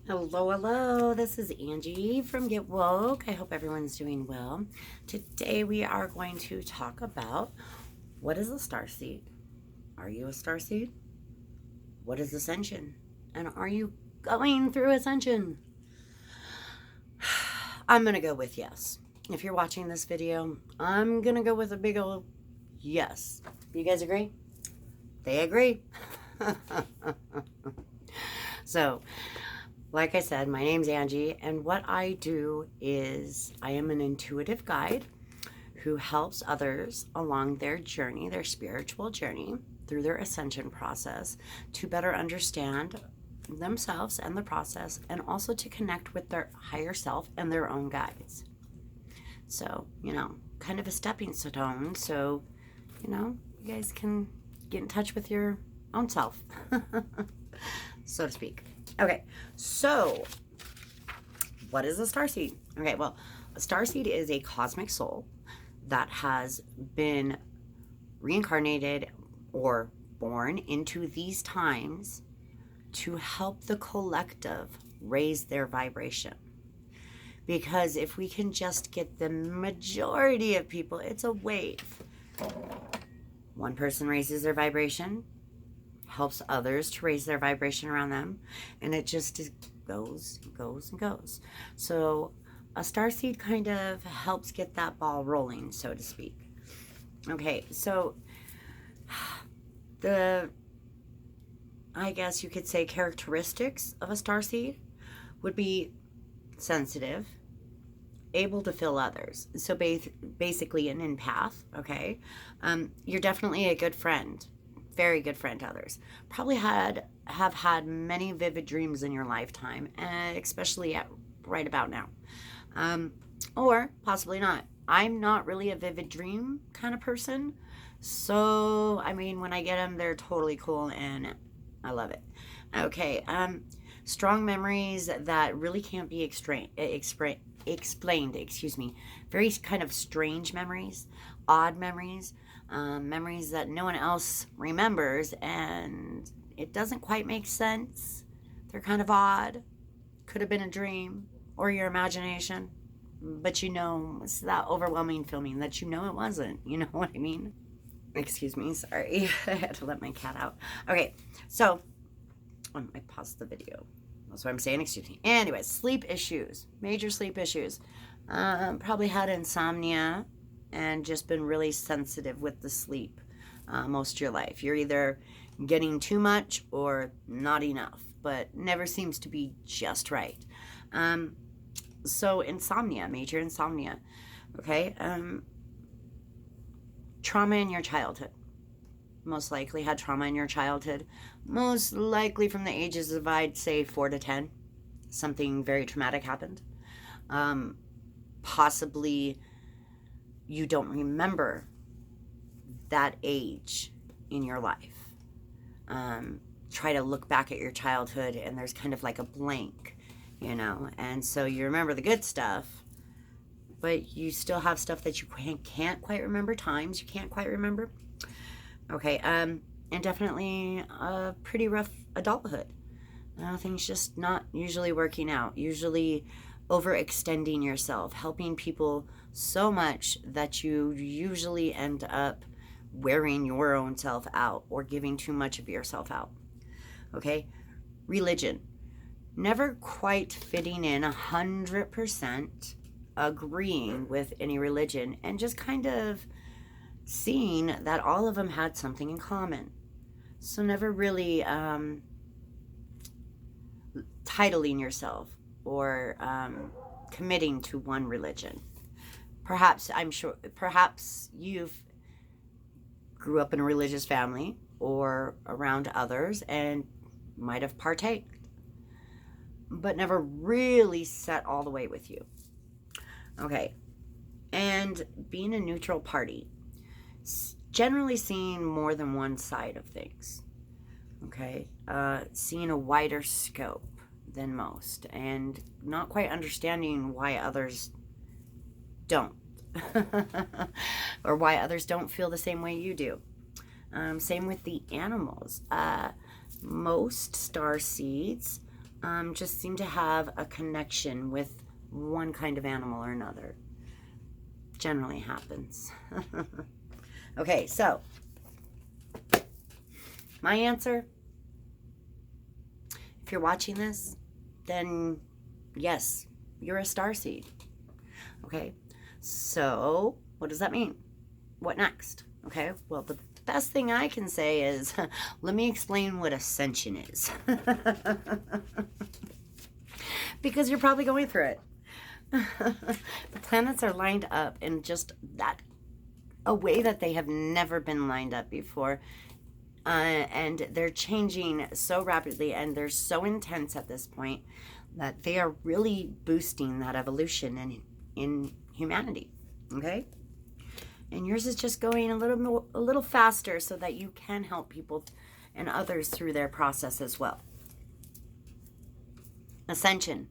Hello, hello. This is Angie from Get Woke. I hope everyone's doing well. Today we are going to talk about what is a starseed? Are you a starseed? What is Ascension? And are you going through Ascension? I'm going to go with yes. If you're watching this video, I'm going to go with a big old yes. You guys agree? They agree. So, like I said, my name's Angie, and what I do is I am an intuitive guide who helps others along their journey, their spiritual journey, through their ascension process to better understand themselves and the process, and also to connect with their higher self and their own guides. So, kind of a stepping stone so, you guys can get in touch with your own self, so to speak. Okay, so what is a starseed? Okay, well, a starseed is a cosmic soul that has been reincarnated or born into these times to help the collective raise their vibration. Because if we can just get the majority of people, it's a wave. One person raises their vibration, helps others to raise their vibration around them, and it just goes and goes and goes. So a starseed kind of helps get that ball rolling, so to speak. Okay, so I guess you could say characteristics of a starseed would be sensitive, able to feel others. So basically an empath, okay? You're definitely a good friend. Very good friend to others. Probably have had many vivid dreams in your lifetime, especially right about now. Or possibly not. I'm not really a vivid dream kind of person. So, when I get them, they're totally cool and I love it. Okay. Strong memories that really can't be explained. Very kind of strange memories, odd memories. Memories that no one else remembers, and it doesn't quite make sense. They're kind of odd. Could have been a dream or your imagination, but it's that overwhelming feeling that it wasn't. You know what I mean? Excuse me, sorry. I had to let my cat out. Okay, so I paused the video. That's what I'm saying, excuse me. Anyways, sleep issues, major sleep issues. Probably had insomnia and just been really sensitive with the sleep most of your life. You're either getting too much or not enough, but never seems to be just right. So insomnia, major insomnia, okay? Trauma in your childhood. Most likely had trauma in your childhood. Most likely from the ages of, I'd say, 4 to 10. Something very traumatic happened. Possibly you don't remember that age in your life. Try to look back at your childhood and there's kind of like a blank, and so you remember the good stuff, but you still have stuff that you can't quite remember, times you can't quite remember. Okay, and definitely a pretty rough adulthood. Things just not usually working out, usually overextending yourself, helping people so much that you usually end up wearing your own self out or giving too much of yourself out. Okay, religion. Never quite fitting in 100%, agreeing with any religion, and just kind of seeing that all of them had something in common. So never really titling yourself or committing to one religion. Perhaps you've grew up in a religious family or around others and might have partaked, but never really set all the way with you. Okay, and being a neutral party, generally seeing more than one side of things. Okay, seeing a wider scope than most, and not quite understanding why others don't, or why others don't feel the same way you do. Same with the animals. Most star seeds just seem to have a connection with one kind of animal or another. Generally happens. Okay, so my answer, if you're watching this, then yes, you're a starseed. Okay, so what does that mean? What next? Okay, well, the best thing I can say is let me explain what Ascension is. Because you're probably going through it. The planets are lined up in just that, a way that they have never been lined up before. And they're changing so rapidly, and they're so intense at this point that they are really boosting that evolution in humanity. Okay? And yours is just going a little faster so that you can help people and others through their process as well. Ascension.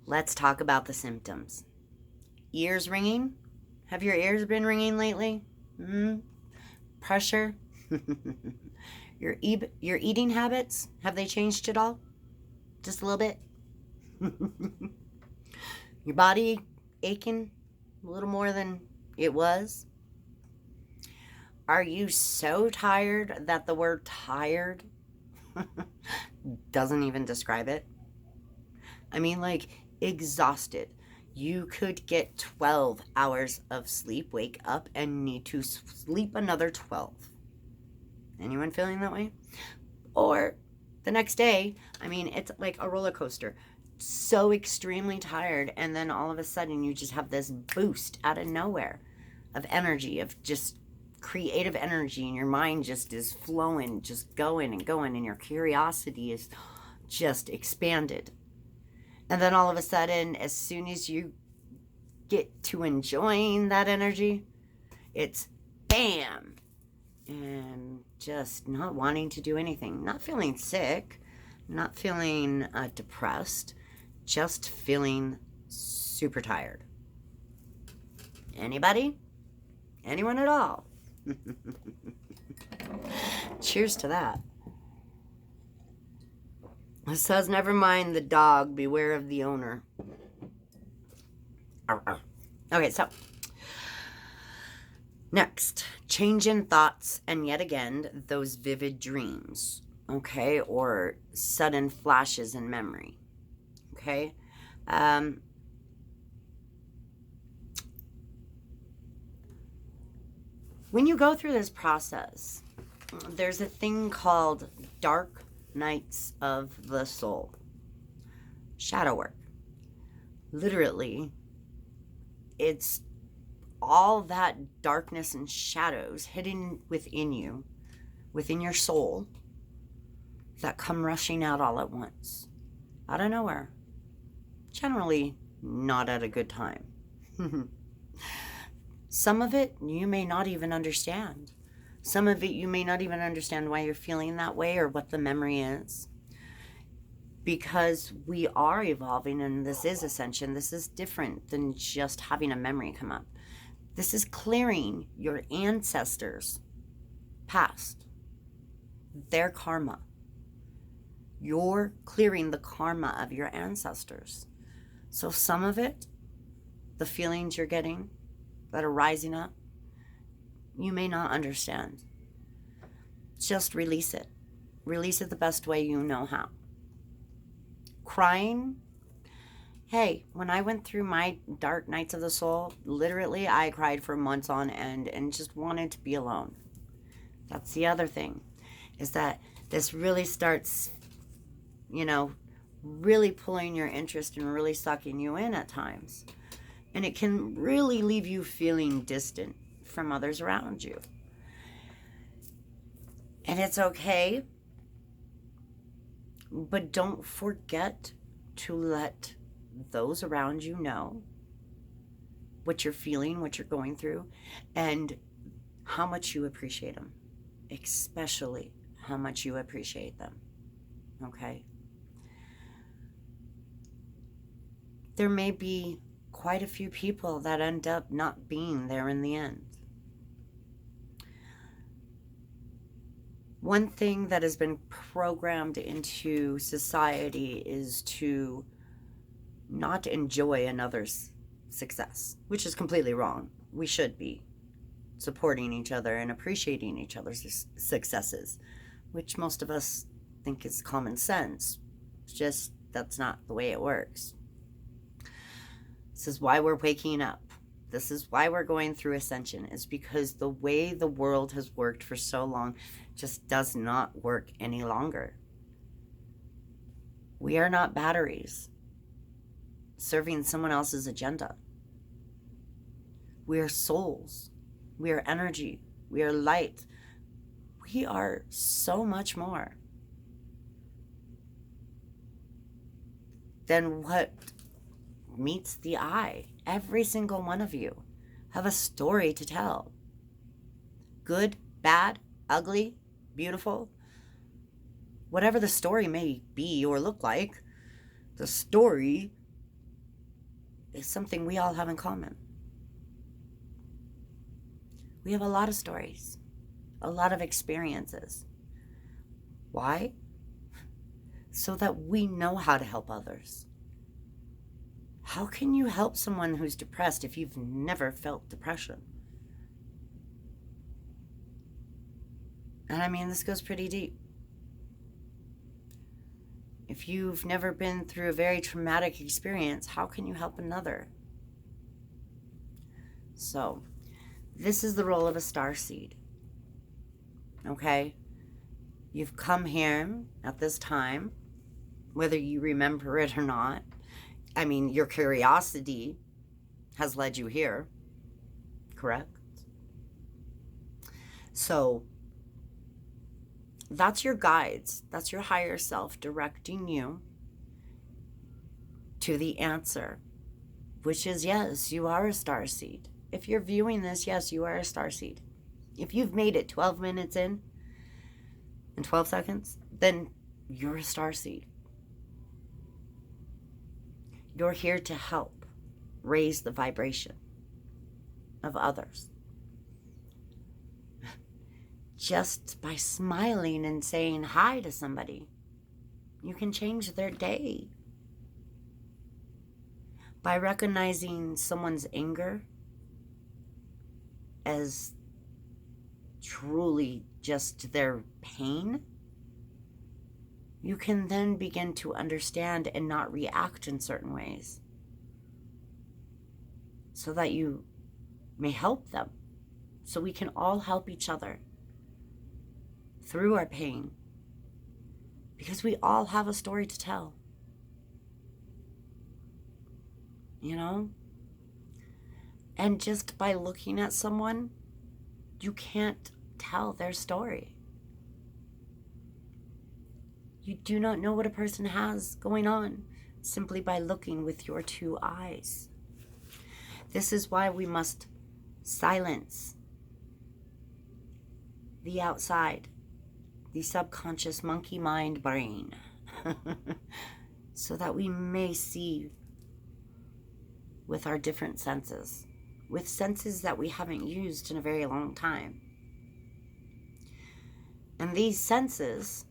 Let's talk about the symptoms. Ears ringing. Have your ears been ringing lately? Pressure. Your eating habits, have they changed at all? Just a little bit? Your body aching a little more than it was? Are you so tired that the word tired doesn't even describe it? I mean, like, exhausted. You could get 12 hours of sleep, wake up, and need to sleep another 12. Anyone feeling that way? Or the next day, I mean, it's like a roller coaster. So extremely tired, and then all of a sudden you just have this boost out of nowhere of energy, of just creative energy, and your mind just is flowing, just going and going, and your curiosity is just expanded. And then all of a sudden, as soon as you get to enjoying that energy, it's bam, and just not wanting to do anything, not feeling sick, not feeling depressed, just feeling super tired. Anybody? Anyone at all? Cheers to that. It says, never mind the dog, beware of the owner. Okay, so next, change in thoughts, and yet again, those vivid dreams, okay, or sudden flashes in memory, okay? When you go through this process, there's a thing called dark nights of the soul. Shadow work. Literally, it's all that darkness and shadows hidden within you, within your soul, that come rushing out all at once, out of nowhere. Generally, not at a good time. Some of it you may not even understand. Some of it you may not even understand why you're feeling that way or what the memory is. Because we are evolving, and this is ascension. This is different than just having a memory come up. This is clearing your ancestors' past, their karma. You're clearing the karma of your ancestors. So some of it, the feelings you're getting that are rising up, you may not understand. Just release it. Release it the best way you know how. Crying. Hey, when I went through my dark nights of the soul, literally I cried for months on end and just wanted to be alone. That's the other thing, is that this really starts, really pulling your interest and really sucking you in at times. And it can really leave you feeling distant from others around you. And it's okay, but don't forget to let those around you know what you're feeling, what you're going through, and how much you appreciate them. Especially how much you appreciate them. Okay? There may be quite a few people that end up not being there in the end. One thing that has been programmed into society is to not enjoy another's success, which is completely wrong. We should be supporting each other and appreciating each other's successes, which most of us think is common sense. It's just that's not the way it works. This is why we're waking up. This is why we're going through Ascension, is because the way the world has worked for so long just does not work any longer. We are not batteries serving someone else's agenda. We are souls. We are energy. We are light. We are so much more than what meets the eye. Every single one of you have a story to tell. Good, bad, ugly, beautiful. Whatever the story may be or look like, the story is something we all have in common. We have a lot of stories, a lot of experiences. Why? So that we know how to help others. How can you help someone who's depressed if you've never felt depression? And I mean, this goes pretty deep. If you've never been through a very traumatic experience, how can you help another? So, this is the role of a starseed. Okay? You've come here at this time, whether you remember it or not. I mean, your curiosity has led you here, correct? So, that's your guides. That's your higher self directing you to the answer, which is yes, you are a starseed. If you're viewing this, yes, you are a starseed. If you've made it 12 minutes in 12 seconds, then you're a starseed. You're here to help raise the vibration of others. Just by smiling and saying hi to somebody, you can change their day. By recognizing someone's anger as truly just their pain, you can then begin to understand and not react in certain ways so that you may help them. So we can all help each other through our pain, because we all have a story to tell. You know? And just by looking at someone, you can't tell their story. You do not know what a person has going on simply by looking with your two eyes. This is why we must silence the outside, the subconscious monkey mind brain, so that we may see with our different senses, with senses that we haven't used in a very long time. And these senses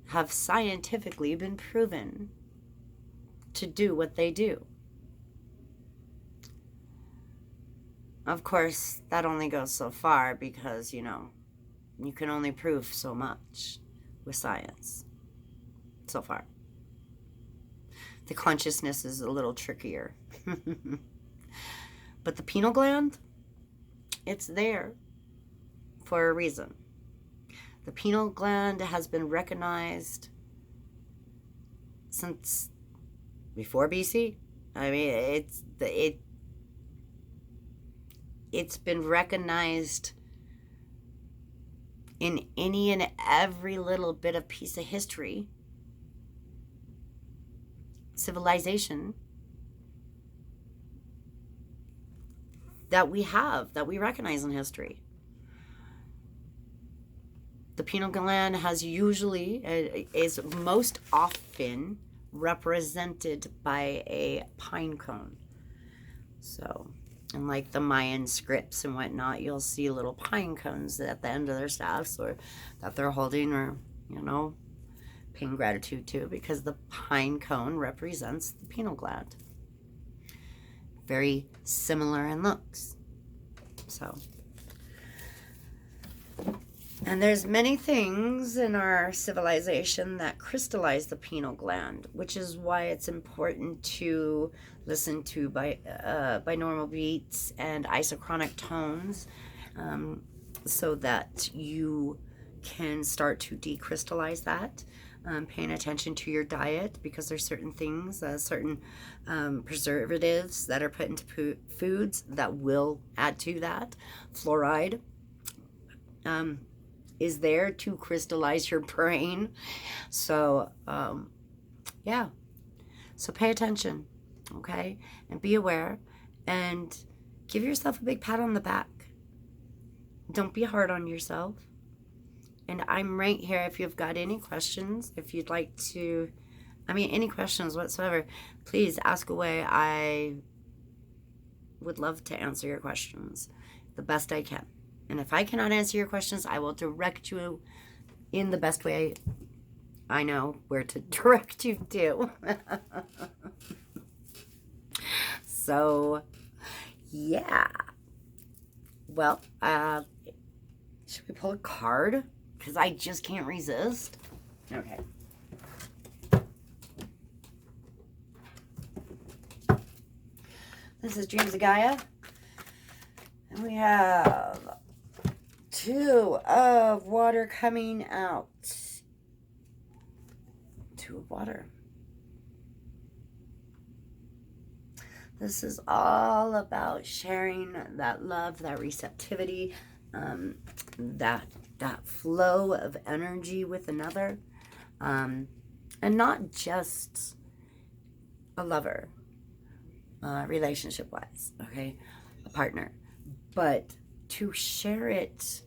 have scientifically been proven to do what they do. Of course, that only goes so far because, you know, you can only prove so much with science so far. The consciousness is a little trickier. But the pineal gland, it's there for a reason. The pineal gland has been recognized since before BC. I mean, it's been recognized in any and every little bit of piece of history, civilization that we recognize in history. The pineal gland is most often represented by a pine cone. So And like the Mayan scripts and whatnot, you'll see little pine cones at the end of their staffs, or that they're holding, or, you know, paying gratitude to, because the pine cone represents the pineal gland. Very similar in looks. So, and there's many things in our civilization that crystallize the pineal gland, which is why it's important to listen to binaural beats and isochronic tones, so that you can start to decrystallize that. Paying attention to your diet, because there's certain things, certain preservatives that are put into foods that will add to that. Fluoride is there to crystallize your brain. So, yeah. So pay attention, okay? And be aware, and give yourself a big pat on the back. Don't be hard on yourself. And I'm right here if you've got any questions, if you'd like to, any questions whatsoever, please ask away. I would love to answer your questions the best I can. And if I cannot answer your questions, I will direct you in the best way I know where to direct you to. So, yeah. Well, should we pull a card? Because I just can't resist. Okay. This is Dreams of Gaia. And we have 2 of water coming out. 2 of water. This is all about sharing that love, that receptivity, that flow of energy with another, and not just a lover, relationship-wise, okay, a partner, but to share it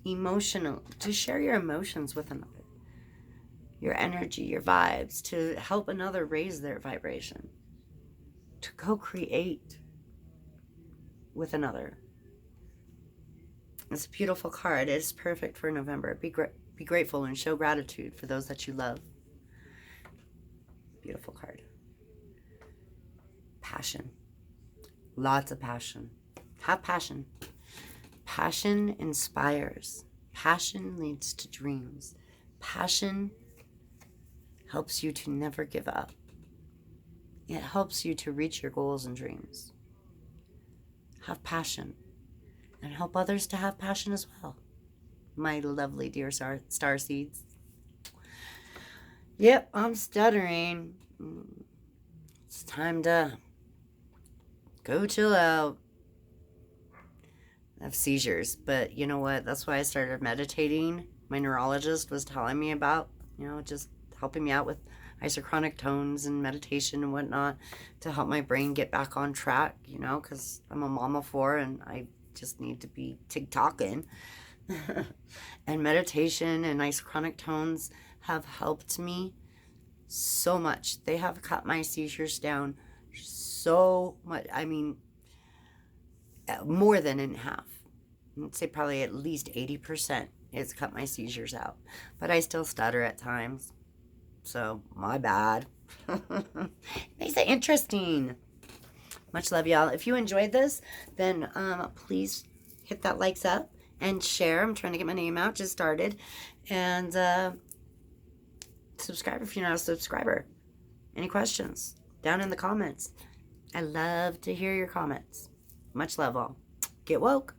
to share your emotions with another, your energy, your vibes, to help another raise their vibration, to co-create with another. It's a beautiful card. It's perfect for November. Be grateful and show gratitude for those that you love. Beautiful card. Passion. Lots of passion. Have passion. Passion inspires. Passion leads to dreams. Passion helps you to never give up. It helps you to reach your goals and dreams. Have passion. And help others to have passion as well. My lovely dear star seeds. Yep, I'm stuttering. It's time to go chill out. I have seizures, but you know what? That's why I started meditating. My neurologist was telling me about, just helping me out with isochronic tones and meditation and whatnot to help my brain get back on track, because I'm a mom of 4 and I just need to be TikToking. And meditation and isochronic tones have helped me so much. They have cut my seizures down so much. More than in half. I'd say probably at least 80%. It's cut my seizures out. But I still stutter at times. So, my bad. Makes it interesting. Much love, y'all. If you enjoyed this, then please hit that likes up and share. I'm trying to get my name out. Just started. And subscribe if you're not a subscriber. Any questions? Down in the comments. I love to hear your comments. Much love, all. Get woke.